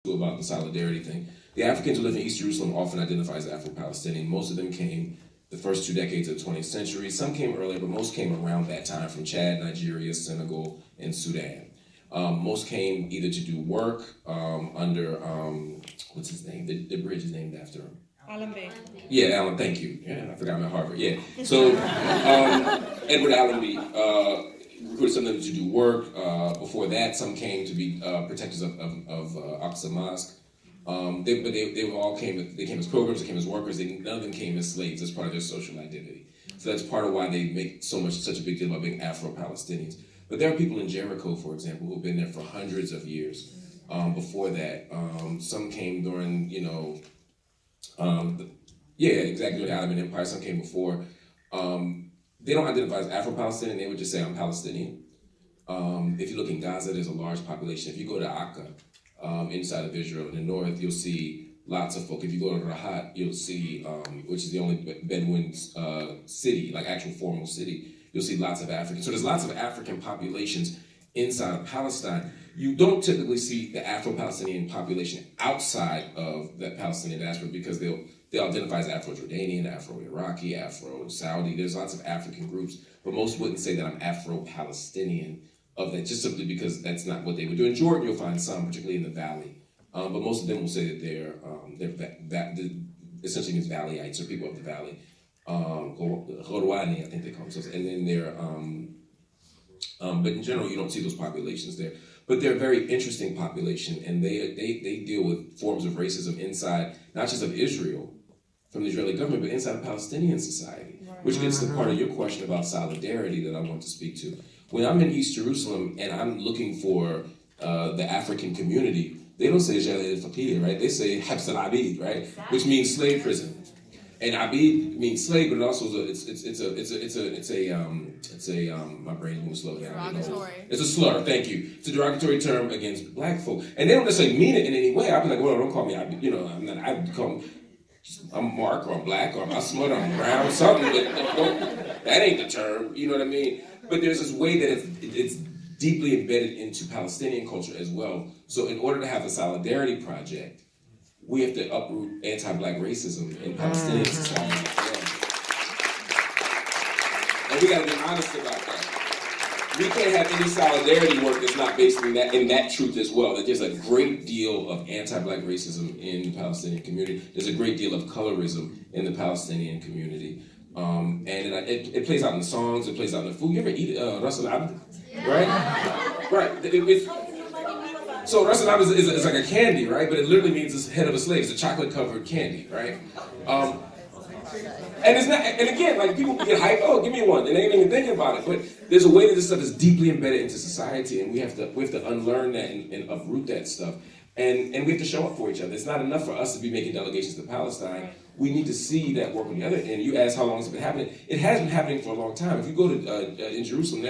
about the solidarity thing. The Africans who live in East Jerusalem often identify as Afro-Palestinian. Most of them came the first 2 decades of the 20th century. Some came earlier, but most came around that time from Chad, Nigeria, Senegal, and Sudan. Most came either to do work under, what's his name? The bridge is named after him. Allen Bay. Yeah, Allen, thank you. Yeah, I forgot I'm at Harvard, yeah. So, Edward Allenby recruited some of them to do work. Before that, some came to be protectors of Aqsa Mosque. They all came as pilgrims, they came as workers, none of them came as slaves as part of their social identity. So that's part of why they make such a big deal about being Afro-Palestinians. But there are people in Jericho, for example, who've been there for hundreds of years. Before that, some came during, during the Ottoman Empire. Some came before. They don't identify as Afro-Palestinian. They would just say, I'm Palestinian. If you look in Gaza, there's a large population. If you go to Akka, inside of Israel in the north, you'll see lots of folk. If you go to Rahat, you'll see, which is the only Bedouin city, like actual formal city, you'll see lots of Africans. So there's lots of African populations inside of Palestine. You don't typically see the Afro-Palestinian population outside of that Palestinian diaspora because they'll identify as Afro-Jordanian, Afro-Iraqi, Afro-Saudi. There's lots of African groups, but most wouldn't say that I'm Afro-Palestinian of that, just simply because that's not what they would do. In Jordan, you'll find some, particularly in the valley, but most of them will say that they're essentially means valleyites or people of the valley. Ghorwani, I think they call themselves, and then they're, but in general, you don't see those populations there. But they're a very interesting population, and they deal with forms of racism inside, not just of Israel, from the Israeli government, but inside of Palestinian society, which gets to part of your question about solidarity that I want to speak to. When I'm in East Jerusalem and I'm looking for the African community, they don't say Jalil al-Faqih, right? They say Habs al-Abid, right? Exactly. Which means slave prison. And Abid means slave, but it also my brain moves slow down. Derogatory. It's a slur, thank you. It's a derogatory term against black folk. And they don't necessarily mean it in any way. I'd be like, well, don't call me Abid, I'd call me, I'm Marc, or I'm black, or I'm Asmut, or I'm brown, something, but that ain't the term, you know what I mean? But there's this way that it's deeply embedded into Palestinian culture as well. So in order to have a solidarity project, we have to uproot anti-black racism in Palestinian society as well. And we gotta be honest about that. We can't have any solidarity work that's not based in that truth as well. That there's a great deal of anti-black racism in the Palestinian community. There's a great deal of colorism in the Palestinian community. And it plays out in the songs, it plays out in the food. You ever eat Ras al-Abd? Right? Right. So Ras al-Abd is like a candy, right? But it literally means it's the head of a slave. It's a chocolate-covered candy, right? And it's not. And again, like people get hyped. Oh, give me one. And they ain't even thinking about it. But there's a way that this stuff is deeply embedded into society, and we have to unlearn that and uproot that stuff. And we have to show up for each other. It's not enough for us to be making delegations to Palestine. We need to see that work on the other end. And you asked how long has it been happening? It has been happening for a long time. If you go to in Jerusalem,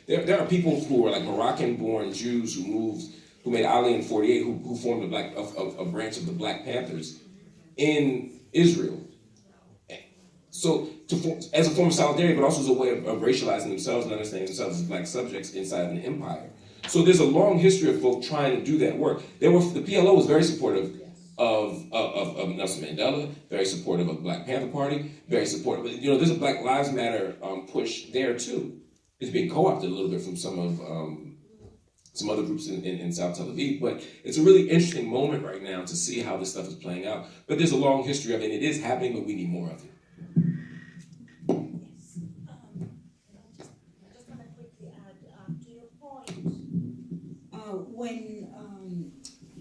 there are people who are like Moroccan-born Jews who made Ali in '48, who formed a branch of the Black Panthers in Israel. So as a form of solidarity, but also as a way of racializing themselves and understanding themselves as black subjects inside of an empire. So there's a long history of folk trying to do that work. The PLO was very supportive of Nelson Mandela, very supportive of the Black Panther Party, very supportive. There's a Black Lives Matter push there too. It's being co-opted a little bit from some other groups in South Tel Aviv, but it's a really interesting moment right now to see how this stuff is playing out. But there's a long history of it, and it is happening, but we need more of it. When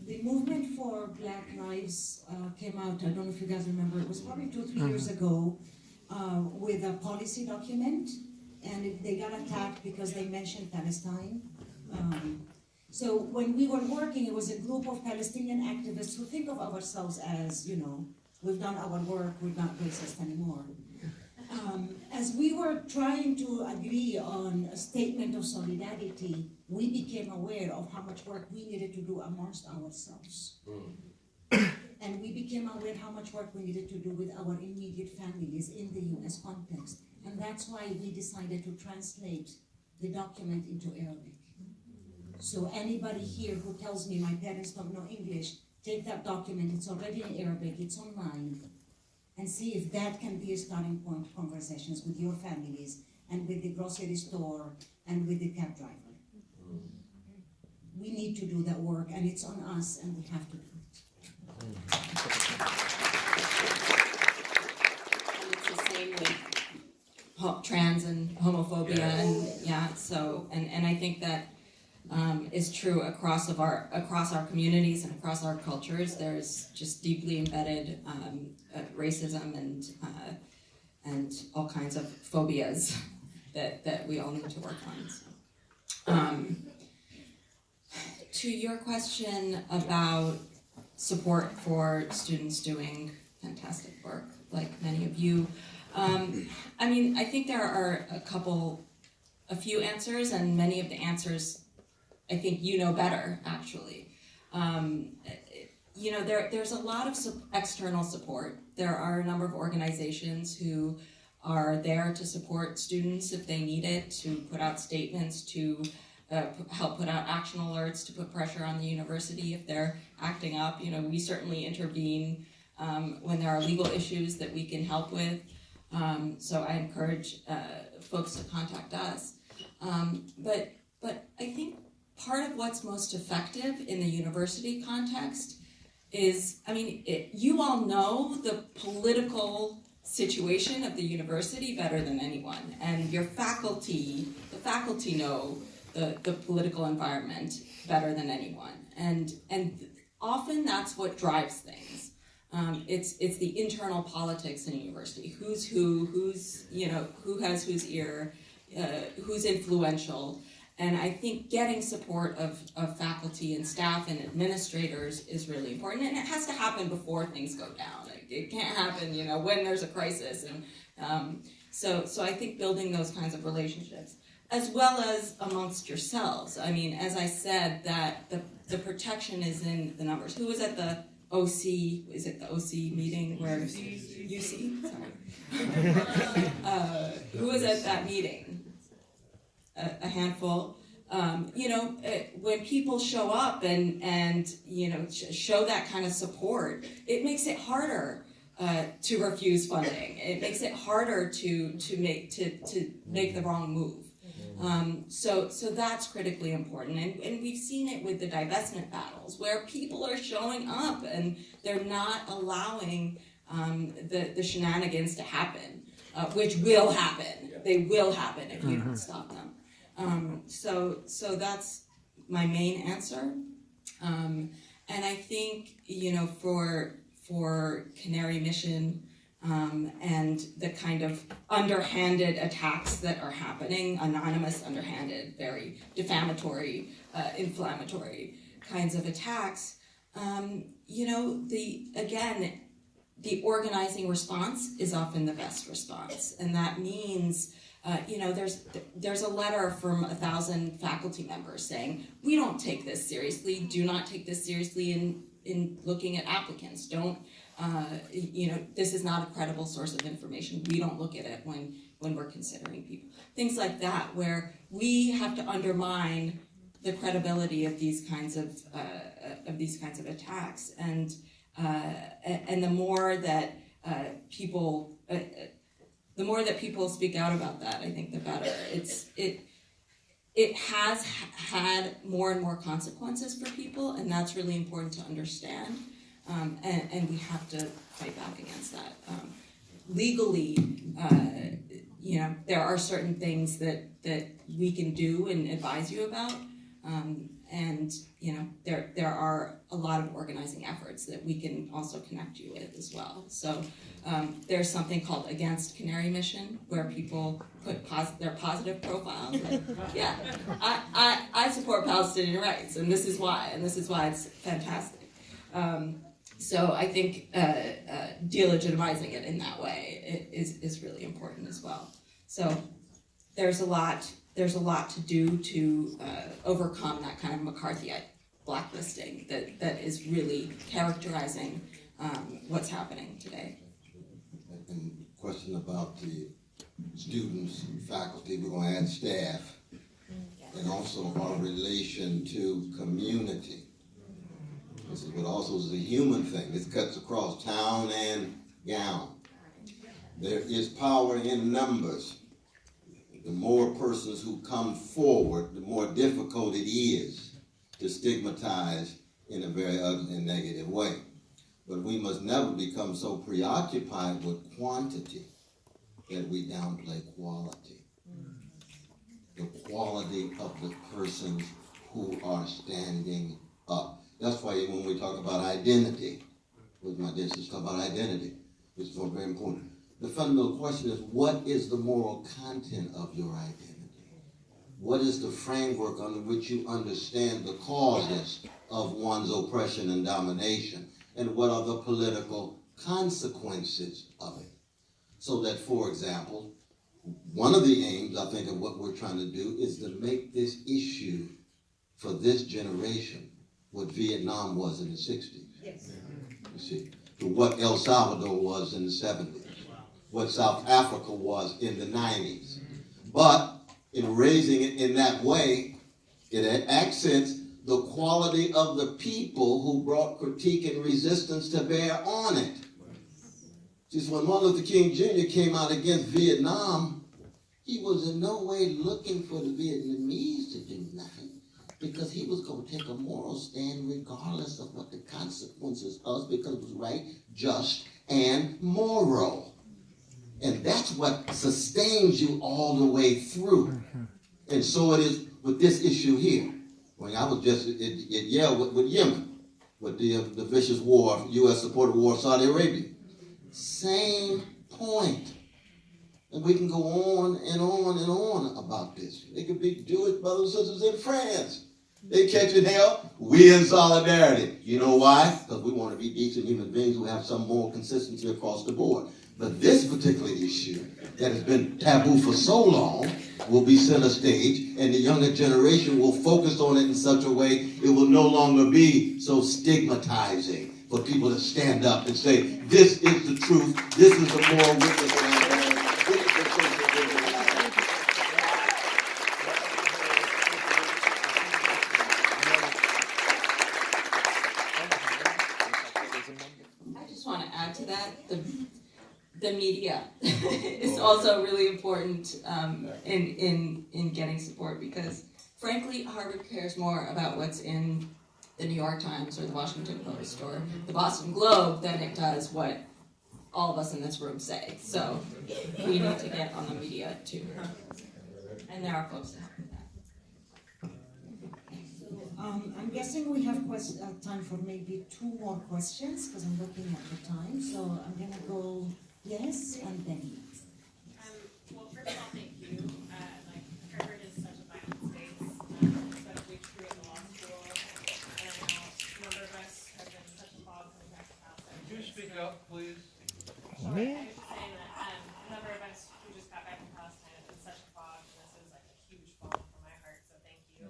the movement for Black Lives came out, I don't know if you guys remember, it was probably 2-3 years ago, with a policy document, and they got attacked because they mentioned Palestine. So when we were working, it was a group of Palestinian activists who think of ourselves as, we've done our work, we're not racist anymore. As we were trying to agree on a statement of solidarity, we became aware of how much work we needed to do amongst ourselves. And we became aware how much work we needed to do with our immediate families in the US context. And that's why we decided to translate the document into Arabic. So anybody here who tells me my parents don't know English, take that document, it's already in Arabic, it's online, and see if that can be a starting point of conversations with your families and with the grocery store and with the cab driver. We need to do that work, and it's on us, and we have to do it. And it's the same with trans and homophobia, and and I think that is true across our communities and across our cultures. There's just deeply embedded racism and all kinds of phobias that we all need to work on. So. To your question about support for students doing fantastic work, like many of you, I think there are a few answers, and many of the answers I think you know better, actually. There's a lot of external support. There are a number of organizations who are there to support students if they need it, to put out statements, to help put out action alerts, to put pressure on the university if they're acting up. We certainly intervene when there are legal issues that we can help with. So I encourage folks to contact us. But I think part of what's most effective in the university context is, you all know the political situation of the university better than anyone, and the faculty know the political environment better than anyone, and often that's what drives things. It's the internal politics in a university. Who's who has whose ear, who's influential. And I think getting support of faculty and staff and administrators is really important, and it has to happen before things go down. It can't happen, when there's a crisis. And so I think building those kinds of relationships, as well as amongst yourselves. As I said, that the protection is in the numbers. Who was at the OC? Is it the OC meeting where UC? Sorry. Who was at that meeting? A handful. When people show up and show that kind of support, it makes it harder to refuse funding. It makes it harder to make the wrong move. So that's critically important, and we've seen it with the divestment battles where people are showing up and they're not allowing the shenanigans to happen, which will happen. They will happen if you don't stop them. So that's my main answer. And I think, for Canary Mission, and the kind of underhanded attacks that are happening, anonymous, underhanded, very defamatory, inflammatory kinds of attacks, the organizing response is often the best response. And that means there's a letter from 1,000 faculty members saying, we don't take this seriously, do not take this seriously in looking at applicants. Don't, this is not a credible source of information. We don't look at it when we're considering people. Things like that, where we have to undermine the credibility of these kinds of attacks. And the more that people speak out about that, I think the better. It has had more and more consequences for people, and that's really important to understand. And we have to fight back against that. Legally, there are certain things that we can do and advise you about. And there are a lot of organizing efforts that we can also connect you with as well. So there's something called Against Canary Mission, where people put their positive profiles. Like, yeah, I support Palestinian rights, and this is why it's fantastic. So I think delegitimizing it in that way is really important as well. So there's a lot to do to overcome that kind of McCarthyite blacklisting that is really characterizing what's happening today. And question about the students, faculty, we're going to add staff, and also our relation to community. But also is a human thing. This cuts across town and gown. There is power in numbers. The more persons who come forward, the more difficult it is to stigmatize in a very ugly and negative way. But we must never become so preoccupied with quantity that we downplay quality. The quality of the persons who are standing up. That's why when we talk about identity, with my dishes talk about identity, which is very important. The fundamental question is, what is the moral content of your identity? What is the framework under which you understand the causes of one's oppression and domination? And what are the political consequences of it? So that, for example, one of the aims, I think, of what we're trying to do is to make this issue for this generation what Vietnam was in the 60s. Yes. You see, to what El Salvador was in the 70s. What South Africa was in the 90s. But in raising it in that way, it accents the quality of the people who brought critique and resistance to bear on it. Just when Martin Luther King Jr. came out against Vietnam, he was in no way looking for the Vietnamese to do nothing, because he was going to take a moral stand regardless of what the consequences was, because it was right, just, and moral. And that's what sustains you all the way through. And so it is with this issue here. When I was just at Yale with Yemen, with the vicious war, U.S. supported war of Saudi Arabia. Same point. And we can go on and on and on about this. They could be Jewish brothers and sisters in France. They catching hell, we in solidarity. You know why? Because we want to be decent human beings who have some moral consistency across the board. But this particular issue that has been taboo for so long will be center stage, and the younger generation will focus on it in such a way it will no longer be so stigmatizing for people to stand up and say, this is the truth, this is the moral witness that I bear. I just want to add to that, the media is also really important in getting support, because frankly, Harvard cares more about what's in the New York Times or the Washington Post or the Boston Globe than it does what all of us in this room say. So we need to get on the media too. And there are folks that help with that. I'm guessing we have time for maybe 2 more questions, because I'm looking at the time. So I'm going to go yes and then. Well, first of all, thank you. Harvard is such a violent space, especially true in the law school. And I know a number of us have been such a fog coming back to Palestine. Could you speak up, please? Sure. I was just saying that a number of us who just got back from Palestine have been such a fog, and this is like a huge balm for my heart, so thank you.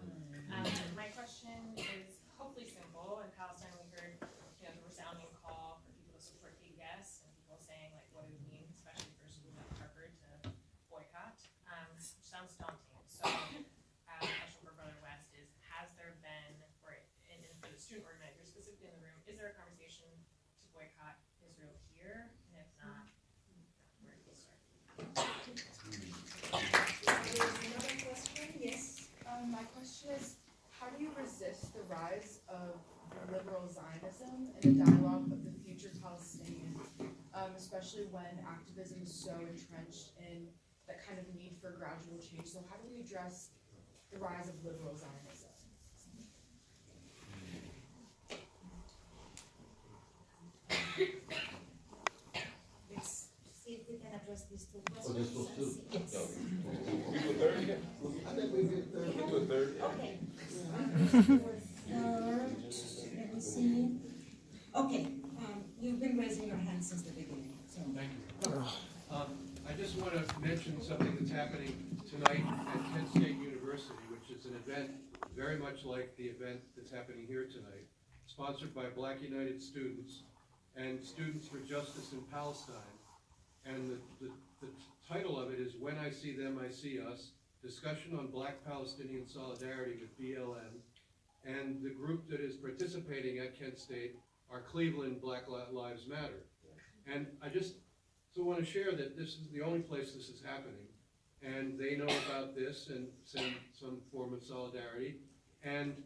My question is hopefully simple. In Palestine, we heard the resounding call for people to support PBS, and people saying like what it would mean, especially for a school like Harvard, to boycott, which sounds daunting. So the question for Brother West is, has there been, or and for the student organizers specifically in the room, is there a conversation to boycott Israel here? And if not, where do we start? Another question? Yes. My question is, how do you resist the rise of liberal Zionism and the dialogue of the future Palestinians, especially when activism is so entrenched in that kind of need for gradual change? So how do we address the rise of liberal Zionism? Let's see if we can address these 2 Oh, questions. this was 2? Yes. I think we did third. We do a third. Okay. Third, let me see. Okay, you've been raising your hand since the beginning, so. Thank you. I just want to mention something that's happening tonight at Kent State University, which is an event very much like the event that's happening here tonight, sponsored by Black United Students and Students for Justice in Palestine. And the title of it is When I See Them, I See Us, Discussion on Black Palestinian Solidarity with BLM. and the group that is participating at Kent State are Cleveland Black Lives Matter. And I just want to share that this is the only place this is happening, and they know about this and send some form of solidarity. And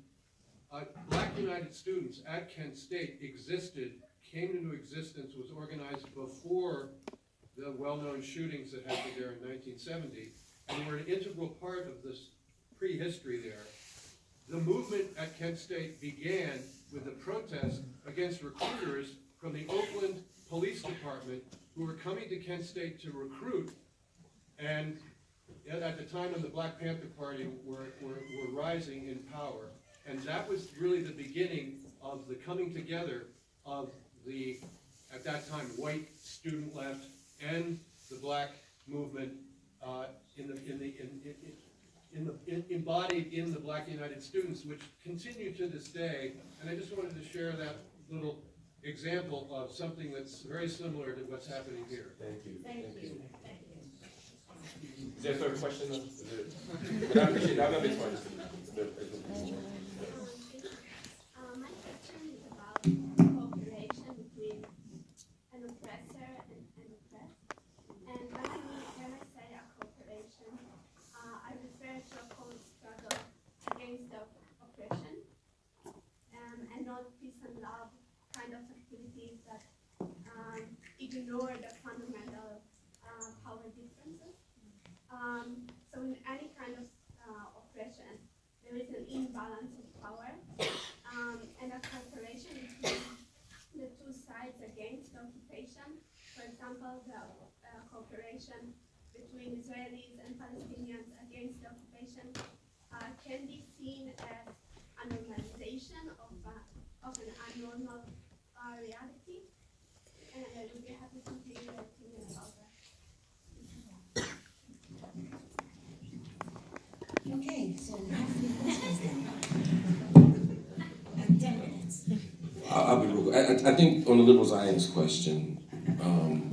Black United Students at Kent State came into existence, was organized before the well-known shootings that happened there in 1970, and were an integral part of this prehistory there. The movement at Kent State began with a protest against recruiters from the Oakland Police Department who were coming to Kent State to recruit, and at the time when the Black Panther Party were rising in power. And that was really the beginning of the coming together of the, at that time, white student left and the black movement embodied in the Black United Students, which continue to this day. And I just wanted to share that little example of something that's very similar to what's happening here. Thank you. Thank you. Is there a third question? But I appreciate that. That makes fun. My question is about cooperation between an oppressor and an oppressed. And when I say a cooperation, I refer to a common struggle against the oppression, and not peace and love kind of activities that ignore the fundamental power differences. So in any kind of oppression, there is an imbalance of power, and a cooperation between the two sides against the occupation. For example, the cooperation between Israelis and Palestinians against the occupation can be seen as a normalization of an abnormal reality, and I would be happy to hear your opinion about that. Okay, so we have 3 questions now. And 10 minutes. I'll be real quick. I think on the liberal Zionist question,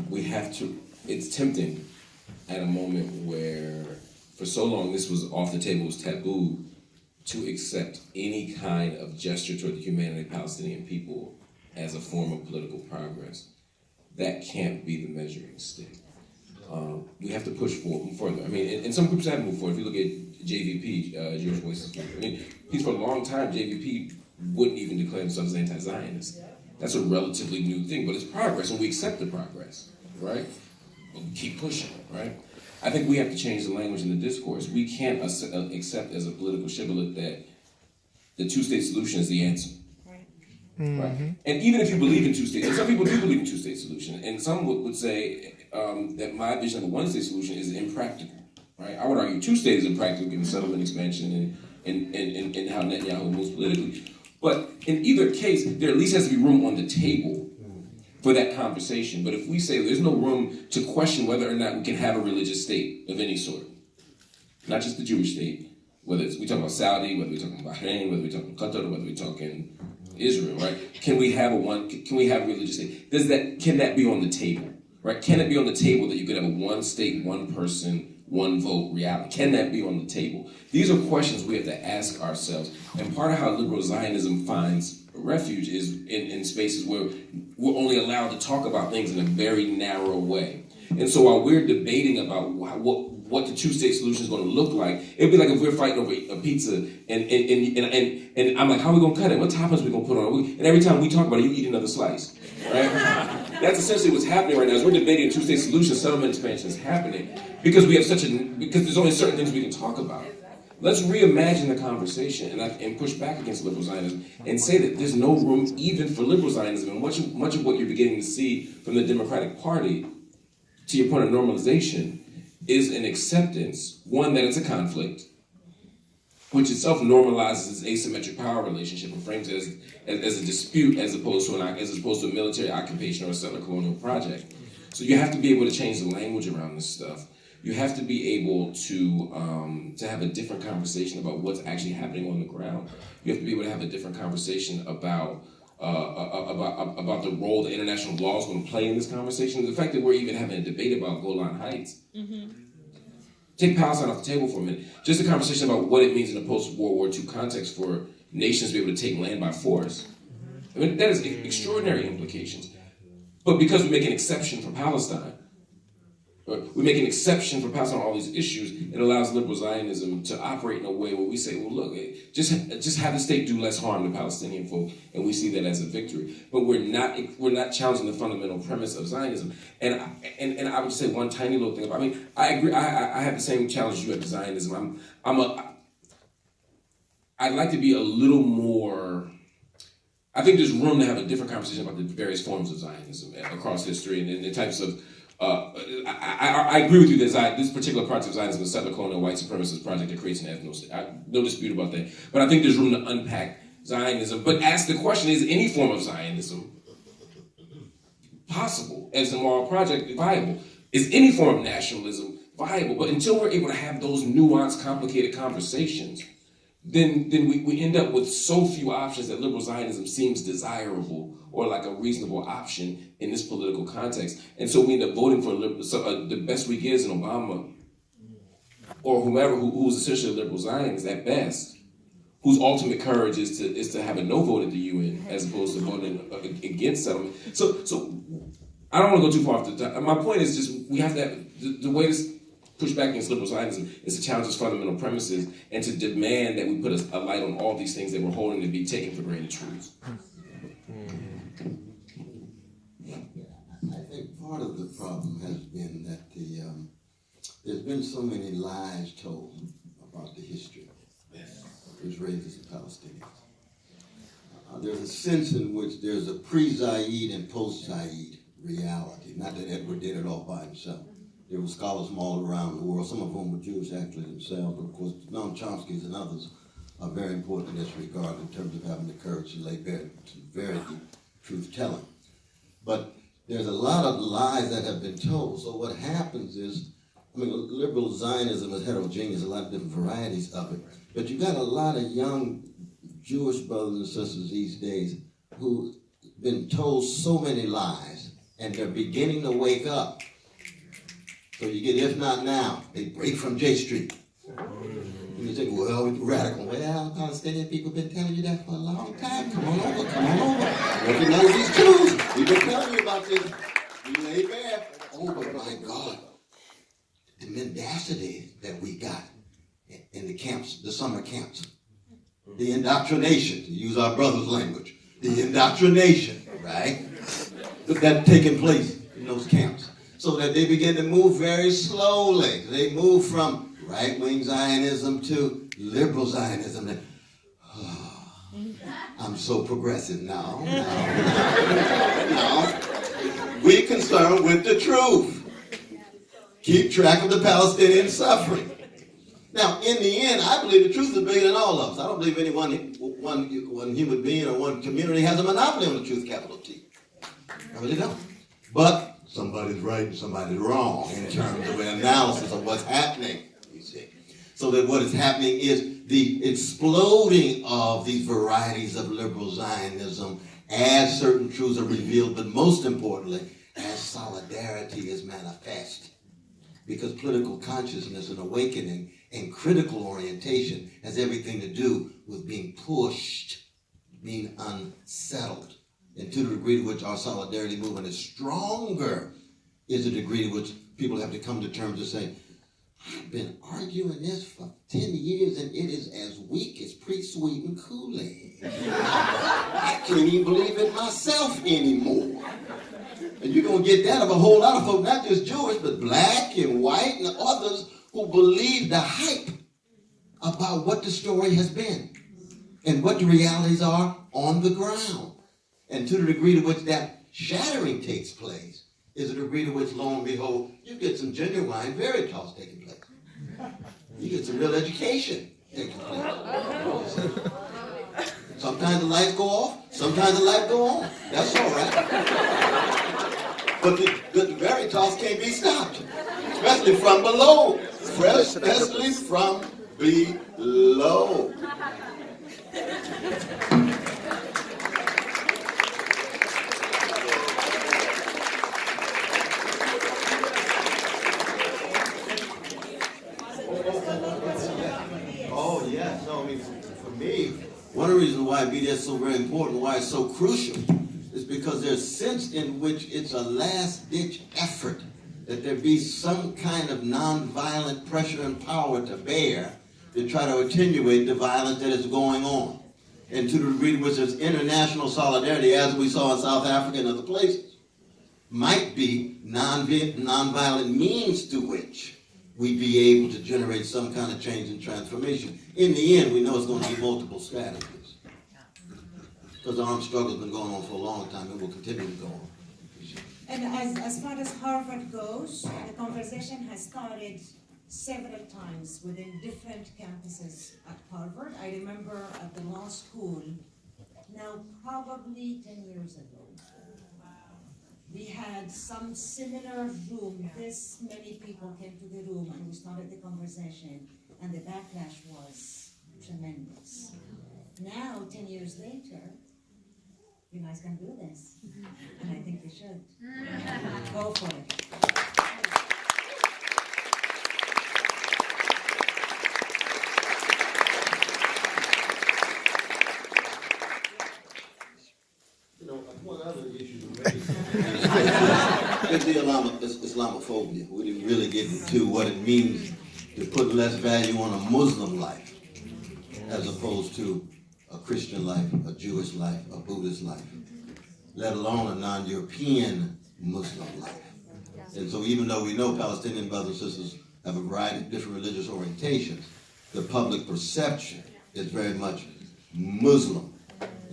we have to, it's tempting at a moment where for so long this was off the table, was taboo to accept any kind of gesture toward the humanity of Palestinian people as a form of political progress. That can't be the measuring stick. We have to push further. I mean, and some groups have moved forward. If you look at JVP, Jewish Voices, I mean, for a long time, JVP wouldn't even declare themselves anti-Zionist. That's a relatively new thing, but it's progress, and we accept the progress, right? But we keep pushing it, right? I think we have to change the language in the discourse. We can't accept as a political shibboleth that the two-state solution is the answer. Right? And even if you believe in two-state, and some people do believe in two-state solution, and some would say that my vision of a one-state solution is impractical, right? I would argue two-state is impractical given settlement expansion and how Netanyahu moves politically. But in either case, there at least has to be room on the table for that conversation. But if we say there's no room to question whether or not we can have a religious state of any sort, not just the Jewish state, whether it's we talk about Saudi, whether we're talking about Bahrain, whether we're talking Qatar, whether we're talking Israel, right? Can we have a religious state? Can that be on the table, right? Can it be on the table that you could have a one state, one person, one vote reality? Can that be on the table? These are questions we have to ask ourselves. And part of how liberal Zionism finds refuge is in spaces where we're only allowed to talk about things in a very narrow way. And so while we're debating about what the two-state solution is going to look like, it'd be like if we're fighting over a pizza and I'm like, how are we going to cut it? What toppings are we going to put on it? And every time we talk about it, you eat another slice, right? That's essentially what's happening right now. Is we're debating a two-state solution, settlement expansion is happening because because there's only certain things we can talk about. Let's reimagine the conversation and push back against liberal Zionism and say that there's no room even for liberal Zionism. And much of what you're beginning to see from the Democratic Party, to your point of normalization, is an acceptance, one, that it's a conflict, which itself normalizes its asymmetric power relationship and frames it as a dispute as opposed to a military occupation or a settler colonial project. So you have to be able to change the language around this stuff. You have to be able to have a different conversation about what's actually happening on the ground. You have to be able to have a different conversation about the role that international law is going to play in this conversation. The fact that we're even having a debate about Golan Heights. Take Palestine off the table for a minute. Just a conversation about what it means in a post-World War II context for nations be able to take land by force. I mean, that has extraordinary implications. But because we make an exception for Palestine, we make an exception for Palestine on all these issues, it allows liberal Zionism to operate in a way where we say, well, look, just have the state do less harm to Palestinian folk, and we see that as a victory. But we're not challenging the fundamental premise of Zionism. And I would say one tiny little thing about, I mean, I agree, I have the same challenge you have to Zionism. I'd like to be a little more, I think there's room to have a different conversation about the various forms of Zionism across history and the types of, I agree with you that this particular project of Zionism is a settler colonial white supremacist project that creates an ethno state. No dispute about that. But I think there's room to unpack Zionism. But ask the question, is any form of Zionism possible as a moral project viable? Is any form of nationalism viable? But until we're able to have those nuanced, complicated conversations, then we end up with so few options that liberal Zionism seems desirable or like a reasonable option in this political context. And so we end up voting for the best we get is an Obama or whomever who's essentially a liberal Zionist at best, whose ultimate courage is to have a no vote at the UN as opposed to voting against settlement. So I don't want to go too far off the top. My point is just we have to have, the way to push back against liberal Zionism is to challenge its fundamental premises and to demand that we put a light on all these things that we're holding to be taken for granted truths. I think part of the problem has been that there's been so many lies told about the history of Israelis and Palestinians. There's a sense in which there's a pre-Zaid and post-Zaid reality. Not that Edward did it all by himself. There were scholars from all around the world, some of whom were Jewish actually themselves, but of course Noam Chomsky's and others are very important in this regard in terms of having the courage to lay bare to very deep truth-telling. But there's a lot of lies that have been told. So what happens is, I mean, liberal Zionism is heterogeneous, a lot of different varieties of it. But you got a lot of young Jewish brothers and sisters these days who've been told so many lies, and they're beginning to wake up. So you get, if not now, they break from J Street. And you think, well, we're radical. Well, Palestinian people have been telling you that for a long time. Come on over, come on over. Recognize these Jews. We've been telling you about this. We lay bare. Oh, but my God, the mendacity that we got in the camps, the summer camps, the indoctrination, to use our brother's language, the indoctrination, right, that's taking place in those camps. So that they begin to move very slowly. They move from right-wing Zionism to liberal Zionism. I'm so progressive now. We're concerned with the truth. Keep track of the Palestinian suffering. Now, in the end, I believe the truth is bigger than all of us. I don't believe any one human being or one community has a monopoly on the truth, capital T. I really don't. But somebody's right and somebody's wrong in terms of an analysis of what's happening, you see. So that what is happening is the exploding of these varieties of liberal Zionism as certain truths are revealed, but most importantly, as solidarity is manifest. Because political consciousness and awakening and critical orientation has everything to do with being pushed, being unsettled. And to the degree to which our solidarity movement is stronger is the degree to which people have to come to terms to say, I've been arguing this for 10 years and it is as weak as pre-sweetened Kool-Aid. I can't even believe it myself anymore. And you're going to get that of a whole lot of folks, not just Jewish, but black and white and others who believe the hype about what the story has been and what the realities are on the ground. And to the degree to which that shattering takes place is the degree to which, lo and behold, you get some genuine veritas taking place. You get some real education taking place. Sometimes the lights go off, sometimes the lights go on. That's all right. But the veritas can't be stopped, especially from below. Especially from below. Oh, yes. No, I mean, for me, one one of the reasons why BDS is so very important, why it's so crucial, is because there's a sense in which it's a last-ditch effort that there be some kind of nonviolent pressure and power to bear to try to attenuate the violence that is going on. And to the degree to which there's international solidarity, as we saw in South Africa and other places, might be nonviolent means to which we be able to generate some kind of change and transformation. In the end, we know it's going to be multiple strategies. Because the armed struggle has been going on for a long time and will continue to go on. And as far as Harvard goes, the conversation has started several times within different campuses at Harvard. I remember at the law school, now probably 10 years ago, we had some similar room. This many people came to the room and we started the conversation, and the backlash was tremendous. Now, 10 years later, you guys can do this, and I think you should. Go for it. You know, one other issue to raise is the Islamophobia. We didn't really get into what it means to put less value on a Muslim life as opposed to a Christian life, a Jewish life, a Buddhist life, let alone a non-European Muslim life. And so even though we know Palestinian brothers and sisters have a variety of different religious orientations, the public perception is very much Muslim.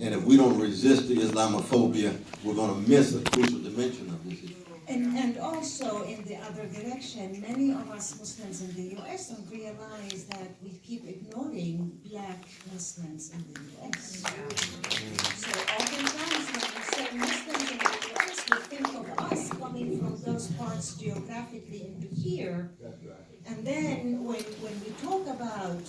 And if we don't resist the Islamophobia, we're going to miss a crucial dimension of this issue. And also in the other direction, many of us Muslims in the U.S. don't realize that we keep ignoring black Muslims in the U.S. So oftentimes when we say Muslims in the U.S., we think of us coming from those parts geographically into here. And then when we talk about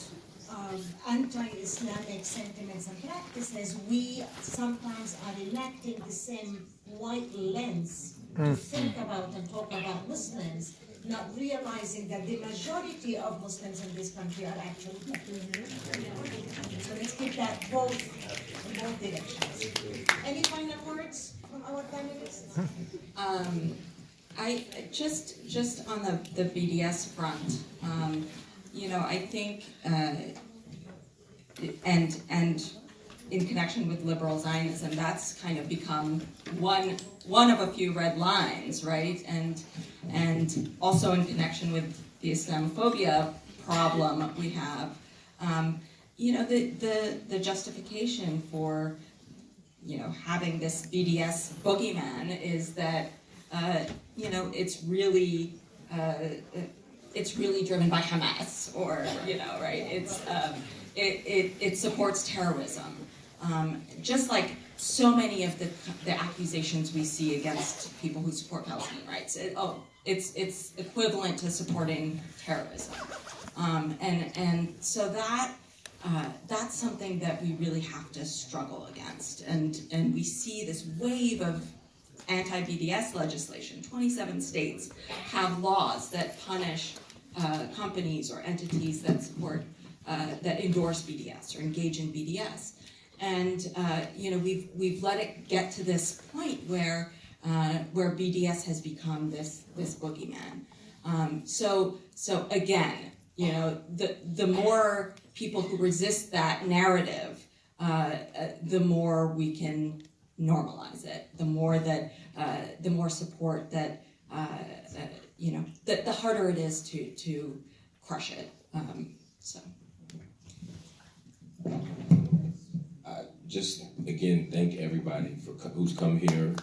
anti-Islamic sentiments and practices, we sometimes are enacting the same white lens to think about and talk about Muslims, not realizing that the majority of Muslims in this country are actually black. So let's keep that both in both directions. Any final words from our panelists? I just on the BDS front, I think, and in connection with liberal Zionism, that's kind of become one of a few red lines, right? And also in connection with the Islamophobia problem we have, the justification for having this BDS boogeyman is that it's really driven by Hamas, or right? It supports terrorism, just like so many of the accusations we see against people who support Palestinian rights. It's equivalent to supporting terrorism, and so that's something that we really have to struggle against, and we see this wave of anti-BDS legislation. 27 states have laws that punish companies or entities that support, that endorse BDS or engage in BDS. And we've let it get to this point where BDS has become this boogeyman. So again, the more people who resist that narrative, the more we can normalize it. The more support that the harder it is to crush it. Just again, thank everybody for who's come here.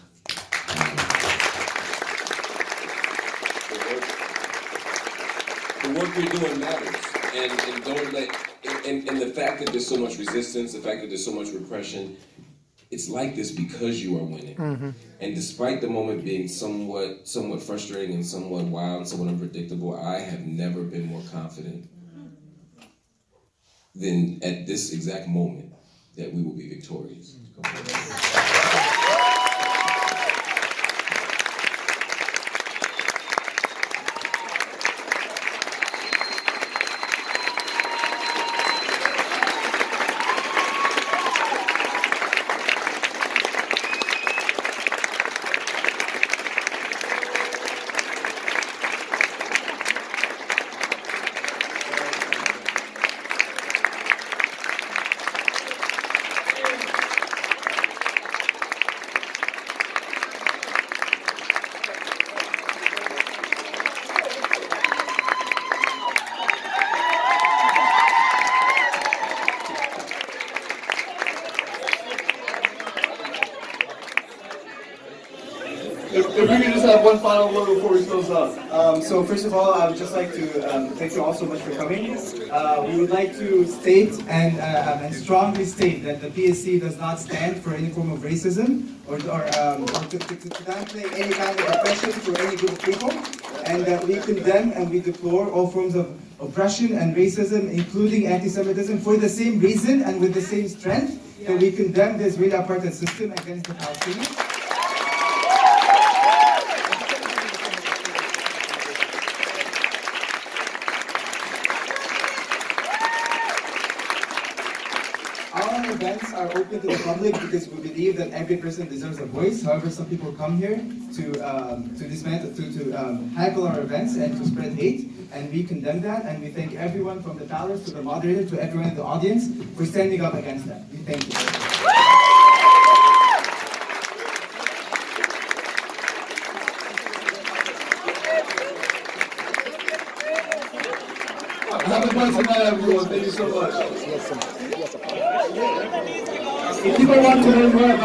The work we're doing matters, and don't let and the fact that there's so much resistance, the fact that there's so much repression. It's like this because you are winning. Mm-hmm. And despite the moment being somewhat frustrating and somewhat wild and somewhat unpredictable, I have never been more confident than at this exact moment that we will be victorious. if we could just have one final word before we close up. So first of all, I would just like to thank you all so much for coming. We would like to state and strongly state that the PSC does not stand for any form of racism or to downplay any kind of oppression for any group of people, and that we condemn and we deplore all forms of oppression and racism, including anti-Semitism, for the same reason and with the same strength that we condemn the Israeli apartheid system against the Palestinians. Our events are open to the public because we believe that every person deserves a voice. However, some people come here to heckle our events and to spread hate, and we condemn that. And we thank everyone from the panelists to the moderator to everyone in the audience for standing up against that. We thank you. Have a blessed night, everyone. Thank you so much. If people want to learn more about